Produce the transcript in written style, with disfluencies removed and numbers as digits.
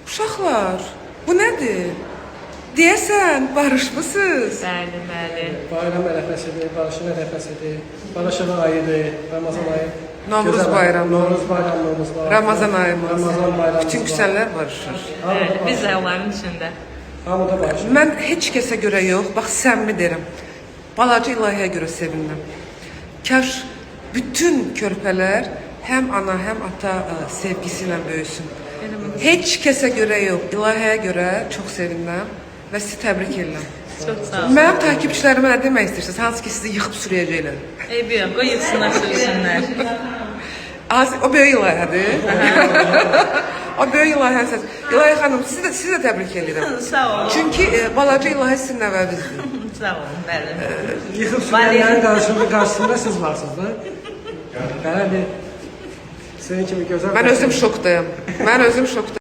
Uşaqlar, bu nədir? Deyəsən, barışmısınız. Bəli, bəli. Bayram ərəfəsidir, barışın ərəfəsidir. Barışın ayıdır, Ramazan ayı. Novruz bayramı. Novruz bayramımız var. Ramazan ayımız. Ramazan bayramımız Bütün var. küsənlər barışır. Bəli, biz də onların içində. Hamıda barışır. Mən heç kəsə görə yox, bax səmimi deyirəm. Balaca ilahiyə görə sevindim. Kaş bütün körpələr həm ana, həm ata sevgisi ilə böyüsün. Heç kəsə görə yox, ilahiyə görə çox sevindim və sizi təbrik edirəm. Çox sağ olun. Mənim takipçilərimə nə demək istəyirsiniz? Hansı ki sizi yıxıb sürüyəcəklər? Eybi yox, qoy yıxsınlar, söysünlər. O böyük ilahədir. O böyük ilahə səs. İlahi xanım, sizi də təbrik edirəm. Sağ olun. Çünki balaca ilahə sizin nəvəvizdir. Sağ olun, bəli. Yıxıb sürənlərin qarşısında siz varsınız da. Bəli. Senin kimi gözəl. Mən özüm şokdayım. Mən özüm şokdayım.